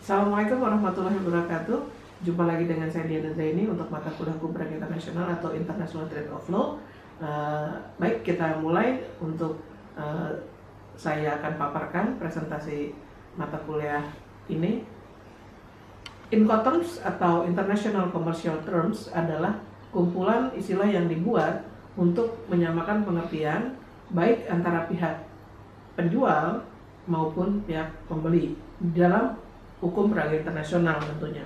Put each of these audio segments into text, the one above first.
Assalamualaikum warahmatullahi wabarakatuh. Jumpa lagi dengan saya Diana Zaini untuk mata kuliah Hukum Perdagangan Internasional atau International Trade of Law. Baik, kita mulai. Saya akan paparkan presentasi mata kuliah ini. Incoterms atau International Commercial Terms adalah kumpulan istilah yang dibuat untuk menyamakan pengertian baik antara pihak penjual maupun pihak pembeli dalam hukum perdagangan internasional tentunya.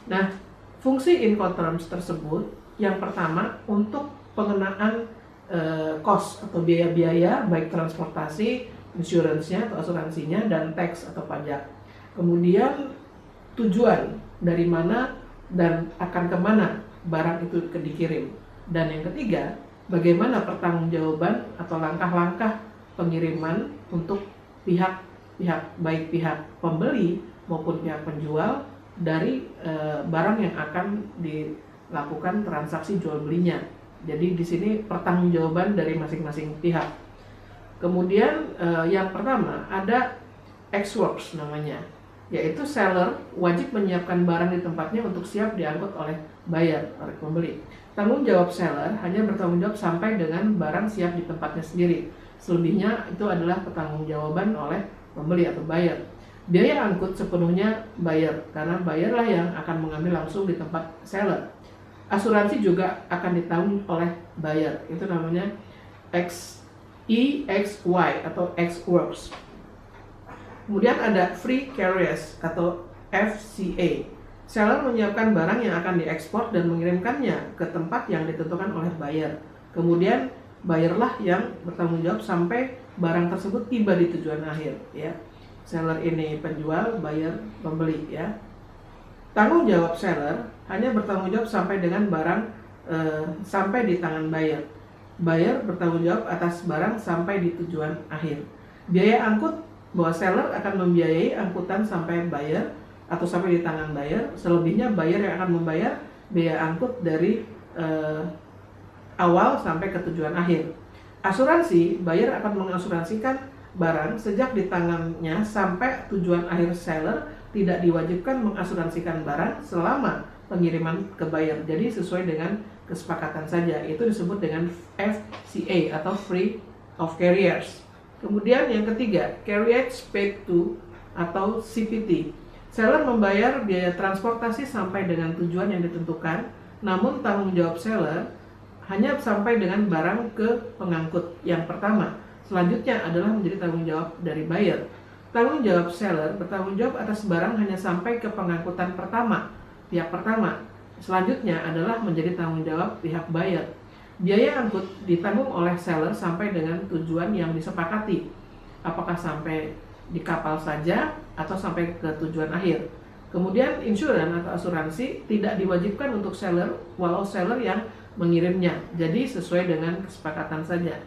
Nah, fungsi Incoterms tersebut yang pertama untuk pengenaan cost atau biaya-biaya baik transportasi, insurance-nya atau asuransinya, dan tax atau pajak. Kemudian tujuan dari mana dan akan kemana barang itu dikirim. Dan yang ketiga, bagaimana pertanggungjawaban atau langkah-langkah pengiriman untuk baik pihak pembeli maupun pihak penjual dari barang yang akan dilakukan transaksi jual belinya. Jadi di sini pertanggungjawaban dari masing-masing pihak. Kemudian yang pertama ada ex-works namanya, yaitu seller wajib menyiapkan barang di tempatnya untuk siap diangkut oleh buyer, oleh pembeli. Tanggung jawab seller hanya bertanggung jawab sampai dengan barang siap di tempatnya sendiri. Selebihnya itu adalah pertanggungjawaban oleh pembeli atau buyer. Biaya angkut sepenuhnya buyer, karena buyerlah yang akan mengambil langsung di tempat seller. Asuransi juga akan ditanggung oleh buyer, itu namanya EXY atau ex-works. Kemudian ada free carriers atau FCA. Seller menyiapkan barang yang akan diekspor dan mengirimkannya ke tempat yang ditentukan oleh buyer. Kemudian buyerlah yang bertanggung jawab sampai barang tersebut tiba di tujuan akhir, ya. Seller ini penjual, buyer pembeli, ya. Tanggung jawab seller hanya bertanggung jawab sampai dengan barang sampai di tangan buyer. Buyer bertanggung jawab atas barang sampai di tujuan akhir. Biaya angkut, bahwa seller akan membiayai angkutan sampai buyer atau sampai di tangan buyer. Selebihnya buyer yang akan membayar biaya angkut dari awal sampai ke tujuan akhir. Asuransi, buyer akan mengasuransikan barang sejak di tangannya sampai tujuan akhir. Seller tidak diwajibkan mengasuransikan barang selama pengiriman ke buyer. Jadi sesuai dengan kesepakatan saja. Itu disebut dengan FCA atau Free of Carriers. Kemudian yang ketiga, Carriage Paid to atau CPT. Seller membayar biaya transportasi sampai dengan tujuan yang ditentukan, namun tanggung jawab seller hanya sampai dengan barang ke pengangkut yang pertama. Selanjutnya adalah menjadi tanggung jawab dari buyer. Tanggung jawab seller bertanggung jawab atas barang hanya sampai ke pengangkutan pertama, pihak pertama. Selanjutnya adalah menjadi tanggung jawab pihak buyer. Biaya angkut ditanggung oleh seller sampai dengan tujuan yang disepakati. Apakah sampai di kapal saja atau sampai ke tujuan akhir. Kemudian insurans atau asuransi tidak diwajibkan untuk seller walau seller yang mengirimnya. Jadi sesuai dengan kesepakatan saja.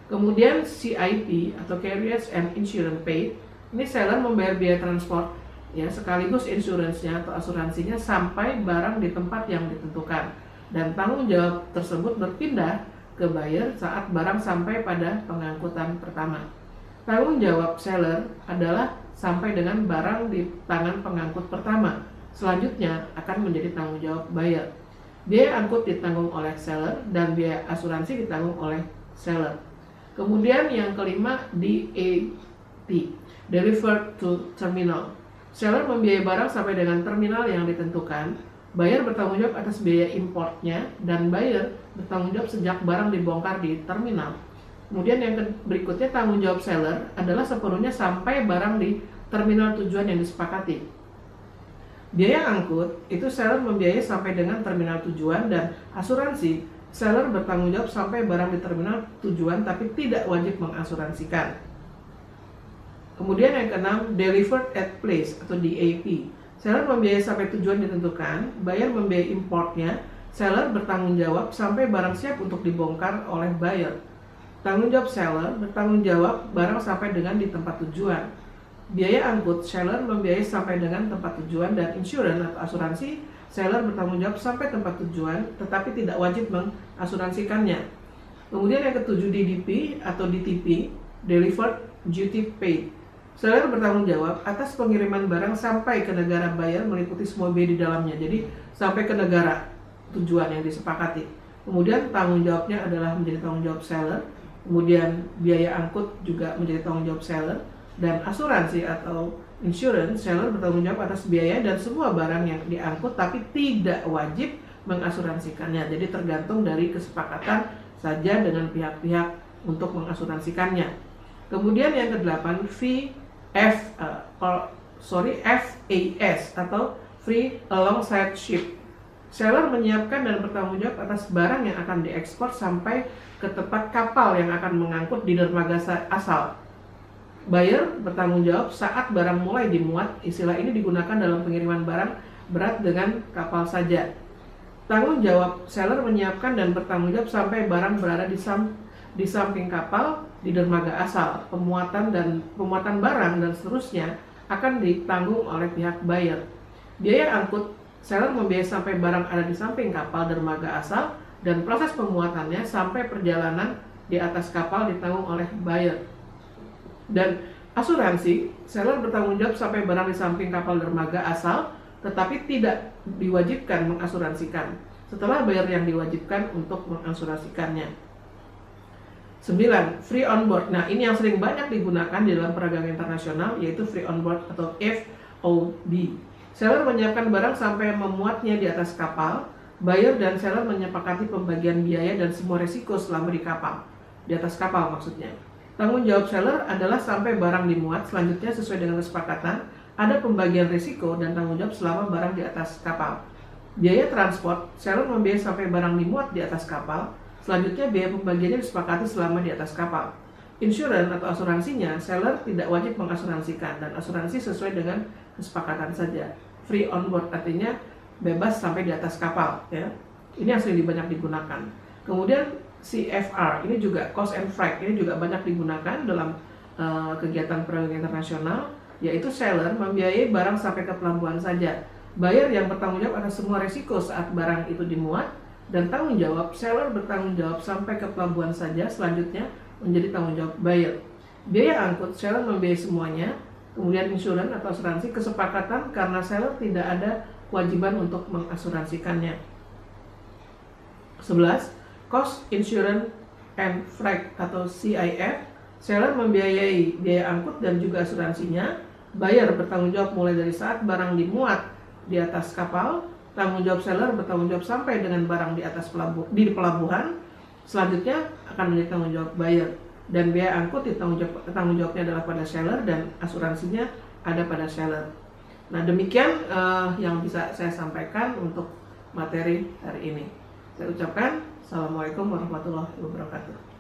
Kemudian CIP atau Carriers and Insurance Paid, ini seller membayar biaya transport, ya, sekaligus insuransinya atau asuransinya sampai barang di tempat yang ditentukan, dan tanggung jawab tersebut berpindah ke buyer saat barang sampai pada pengangkutan pertama. Tanggung jawab seller adalah sampai dengan barang di tangan pengangkut pertama. Selanjutnya akan menjadi tanggung jawab buyer. Biaya angkut ditanggung oleh seller dan biaya asuransi ditanggung oleh seller. Kemudian yang kelima, DAT, Delivered to Terminal. Seller membiayai barang sampai dengan terminal yang ditentukan. Buyer bertanggung jawab atas biaya importnya, dan buyer bertanggung jawab sejak barang dibongkar di terminal. Kemudian yang berikutnya, tanggung jawab seller adalah sepenuhnya sampai barang di terminal tujuan yang disepakati. Biaya angkut itu seller membiayai sampai dengan terminal tujuan, dan asuransi seller bertanggung jawab sampai barang di terminal tujuan tapi tidak wajib mengasuransikan. Kemudian yang keenam, Delivered at Place atau DAP. Seller membiayai sampai tujuan ditentukan, buyer membiayai importnya, seller bertanggung jawab sampai barang siap untuk dibongkar oleh buyer. Tanggung jawab seller bertanggung jawab barang sampai dengan di tempat tujuan. Biaya angkut, seller membiayai sampai dengan tempat tujuan, dan insurans atau asuransi seller bertanggung jawab sampai tempat tujuan tetapi tidak wajib mengasuransikannya. Kemudian yang ketujuh, DDP atau DTP, Delivered Duty Paid. Seller bertanggung jawab atas pengiriman barang sampai ke negara buyer meliputi semua biaya di dalamnya. Jadi sampai ke negara tujuan yang disepakati. Kemudian tanggung jawabnya adalah menjadi tanggung jawab seller. Kemudian biaya angkut juga menjadi tanggung jawab seller. Dan asuransi atau insurance, seller bertanggung jawab atas biaya dan semua barang yang diangkut tapi tidak wajib mengasuransikannya. Jadi tergantung dari kesepakatan saja dengan pihak-pihak untuk mengasuransikannya. Kemudian yang ke-8, FAS atau Free Alongside Ship. Seller menyiapkan dan bertanggung jawab atas barang yang akan diekspor sampai ke tempat kapal yang akan mengangkut di dermaga asal. Buyer bertanggung jawab saat barang mulai dimuat. Istilah ini digunakan dalam pengiriman barang berat dengan kapal saja. Tanggung jawab seller menyiapkan dan bertanggung jawab sampai barang berada di samping kapal di dermaga asal. Pemuatan barang dan seterusnya akan ditanggung oleh pihak buyer. Biaya angkut, seller membiayai sampai barang ada di samping kapal dermaga asal dan proses pemuatannya sampai perjalanan di atas kapal ditanggung oleh buyer. Dan asuransi, seller bertanggung jawab sampai barang di samping kapal dermaga asal tetapi tidak diwajibkan mengasuransikan setelah buyer yang diwajibkan untuk mengasuransikannya. 9. Free on board. Nah, ini yang sering banyak digunakan di dalam perdagangan internasional, yaitu free on board atau FOB. Seller menyiapkan barang sampai memuatnya di atas kapal. Buyer dan seller menyepakati pembagian biaya dan semua risiko selama di atas kapal maksudnya. Tanggung jawab seller adalah sampai barang dimuat. Selanjutnya sesuai dengan kesepakatan, ada pembagian risiko dan tanggung jawab selama barang di atas kapal. Biaya transport, seller membiayai sampai barang dimuat di atas kapal. Selanjutnya biaya pembagiannya disepakati selama di atas kapal. Insurance atau asuransinya, seller tidak wajib mengasuransikan dan asuransi sesuai dengan kesepakatan saja. Free on board artinya bebas sampai di atas kapal, ya. Ini yang sering banyak digunakan. Kemudian CFR, ini juga cost and freight, ini juga banyak digunakan dalam kegiatan perdagangan internasional, yaitu seller membiayai barang sampai ke pelabuhan saja. Buyer yang bertanggung jawab atas semua risiko saat barang itu dimuat, dan tanggung jawab seller bertanggung jawab sampai ke pelabuhan saja, selanjutnya menjadi tanggung jawab buyer. Biaya angkut, seller membiayai semuanya. Kemudian insurans atau asuransi, kesepakatan karena seller tidak ada kewajiban untuk mengasuransikannya. 11. Cost, Insurance and Freight atau CIF, seller membiayai biaya angkut dan juga asuransinya. Buyer bertanggung jawab mulai dari saat barang dimuat di atas kapal. Tanggung jawab seller bertanggung jawab sampai dengan barang di atas di pelabuhan. Selanjutnya akan menjadi tanggung jawab buyer. Dan biaya angkut tanggung jawabnya adalah pada seller dan asuransinya ada pada seller. Nah, demikian yang bisa saya sampaikan untuk materi hari ini. Saya ucapkan Assalamualaikum warahmatullahi wabarakatuh.